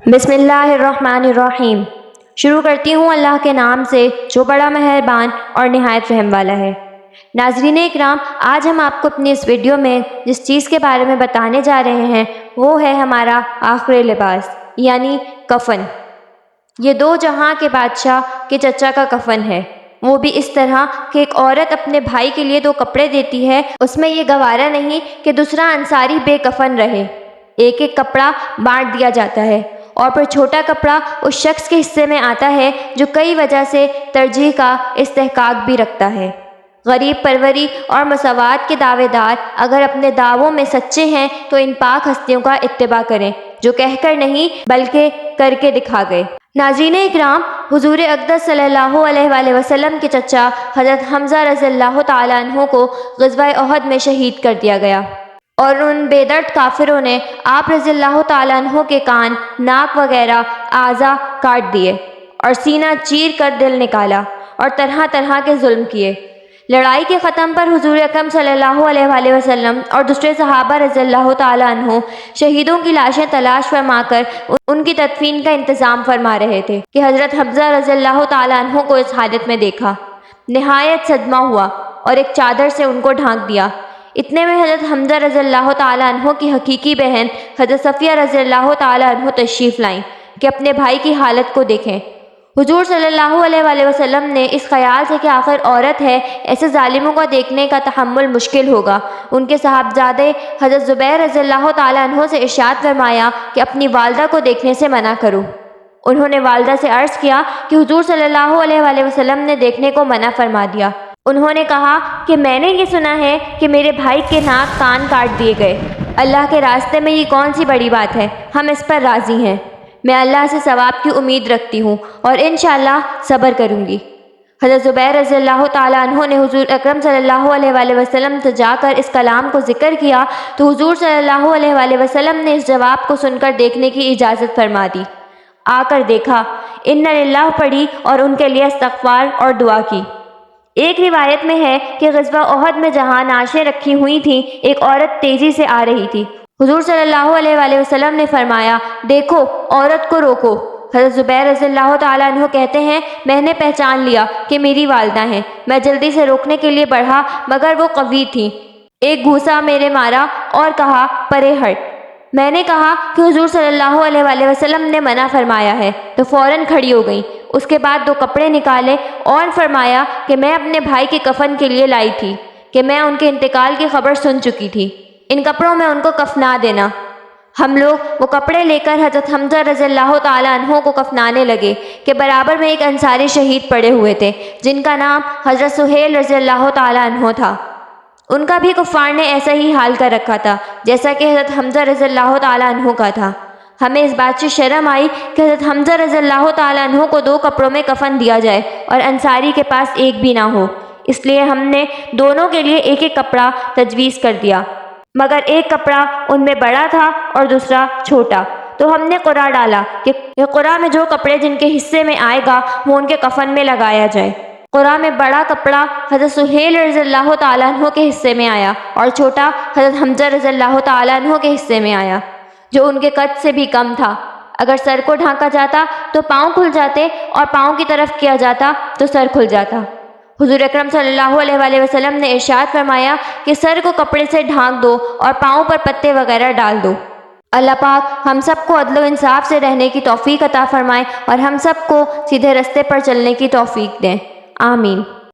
बिस्मिल्लाहिर्रहमानिर्रहीम। शुरू करती हूँ अल्लाह के नाम से जो बड़ा मेहरबान और निहायत रहम वाला है। नाज़रीन इकराम, आज हम आपको अपनी इस वीडियो में जिस चीज़ के बारे में बताने जा रहे हैं वो है हमारा आखिरी लिबास यानी कफ़न। ये दो जहां के बादशाह के चचा का कफ़न है, वो भी इस तरह कि एक औरत अपने भाई के लिए दो कपड़े देती है, उसमें ये गवारा नहीं कि दूसरा अंसारी बेकफ़न रहे। एक एक कपड़ा बांट दिया जाता है और फिर छोटा कपड़ा उस शख्स के हिस्से में आता है जो कई वजह से तरजीह का इस्तेहकाक भी रखता है। गरीब परवरी और मसावात के दावेदार अगर अपने दावों में सच्चे हैं तो इन पाक हस्तियों का इत्तिबा करें जो कहकर नहीं बल्कि करके दिखा गए। नाज़रीन इकराम, हुजूर अक़दस सल्लल्लाहु अलैहि वसल्लम के चचा हज़रत हमज़ा रज़ियल्लाहु ताला अन्हु को ग़ज़वा उहद में शहीद कर दिया गया और उन बेदर्द काफिरों ने आप रज़ियल्लाहु ताला अन्हु के कान, नाक वगैरह आज़ा काट दिए और सीना चीर कर दिल निकाला और तरह तरह के जुल्म किए। लड़ाई के ख़त्म पर हुजूर अकरम सल्लल्लाहु अलैहि वसल्लम और दूसरे सहाबा रज़ियल्लाहु ताला अन्हु शहीदों की लाशें तलाश फरमाकर उनकी तदफीन का इंतज़ाम फरमा रहे थे कि हज़रत हमज़ा रज़ियल्लाहु ताला अन्हु को इस हालत में देखा। निहायत सदमा हुआ और एक चादर से उनको ढांक दिया। इतने में हज़रत हमज़ा रज़ियल्लाहु ताला अन्हु की हकीकी बहन हज़रत सफ़िया रज़ियल्लाहु ताला अन्हु तशरीफ़ लाईं कि अपने भाई की हालत को देखें। हुजूर सल्लल्लाहु अलैहि वसल्लम ने इस ख्याल से कि आखिर औरत है, ऐसे ज़ालिमों को देखने का तहम्मुल मुश्किल होगा, उनके साहबजादे हज़रत ज़ुबैर रज़ियल्लाहु ताला अन्हु से इरशाद फरमाया कि अपनी वालदा को देखने से मना करो। उन्होंने वालदा से अर्ज़ किया कि हुजूर सल्लल्लाहु अलैहि वसल्लम ने देखने को मना फरमा दिया। उन्होंने कहा कि मैंने ये सुना है कि मेरे भाई के नाक कान काट दिए गए। अल्लाह के रास्ते में ये कौन सी बड़ी बात है, हम इस पर राज़ी हैं। मैं अल्लाह से सवाब की उम्मीद रखती हूँ और इंशाअल्लाह सब्र करूँगी। हज़रत ज़ुबैर रज़ियल्लाहु ताला अन्हु ने हुजूर अकरम सल्लल्लाहु अलैहि वसल्लम से जाकर इस कलाम को ज़िक्र किया तो हुजूर सल्लल्लाहु अलैहि वसल्लम ने इस जवाब को सुनकर देखने की इजाज़त फरमा दी। आकर देखा, इन्ना लिल्लाह पढ़ी और उनके लिए इस्तग़फ़ार और दुआ की। एक रिवायत में है कि ग़ज़वा उहद में जहाँ नाशें रखी हुई थीं, एक औरत तेज़ी से आ रही थी। हुजूर सल्लल्लाहु अलैहि वसल्लम ने फरमाया, देखो औरत को रोको। हज़रत ज़ुबैर रज़ियल्लाहु ताला अन्हु कहते हैं, मैंने पहचान लिया कि मेरी वालदा हैं। मैं जल्दी से रोकने के लिए बढ़ा मगर वो कवी थी। एक घूसा मेरे मारा और कहा, परे हट। मैंने कहा कि हुजूर सल्लल्लाहु अलैहि वसल्लम ने मना फरमाया है तो फ़ौरन खड़ी हो गई। उसके बाद दो कपड़े निकाले और फरमाया कि मैं अपने भाई के कफ़न के लिए लाई थी कि मैं उनके इंतकाल की खबर सुन चुकी थी। इन कपड़ों में उनको कफना देना। हम लोग वो कपड़े लेकर हज़रत हमज़ा रज़ियल्लाहु ताला अन्हु को कफनाने लगे कि बराबर में एक अंसारी शहीद पड़े हुए थे जिनका नाम हज़रत सुहेल रज़ियल्लाहु ताला अन्हु था। उनका भी कुफ़ार ने ऐसा ही हाल कर रखा था जैसा कि हज़रत हमज़ा रज़ियल्लाहु ताला अन्हु का था। हमें इस बात से शर्म आई कि हज़रत हमज़ा रज़ियल्लाहु ताला अन्हु को दो कपड़ों में कफ़न दिया जाए और अंसारी के पास एक भी ना हो, इसलिए हमने दोनों के लिए एक एक कपड़ा तजवीज़ कर दिया, मगर एक कपड़ा उनमें बड़ा था और दूसरा छोटा। तो हमने क़ुरा डाला कि क़ुरा में जो कपड़े जिनके हिस्से में आएगा वो उनके कफ़न में लगाया जाए। क़ुरा में बड़ा कपड़ा हज़रत सुहेल रज़ियल्लाहु ताला अन्हु के हिस्से में आया और छोटा हज़रत हमज़ा रज़ियल्लाहु ताला अन्हु के हिस्से में आया, जो उनके कद से भी कम था। अगर सर को ढांका जाता तो पाँव खुल जाते और पाँव की तरफ किया जाता तो सर खुल जाता। हुजूर अकरम सल्लल्लाहु अलैहि वसल्लम ने इरशाद फरमाया कि सर को कपड़े से ढांक दो और पाँव पर पत्ते वगैरह डाल दो। अल्लाह पाक हम सबको अदल व इंसाफ से रहने की तौफीक अता फरमाए और हम सबको सीधे रास्ते पर चलने की तौफीक दें। आमीन।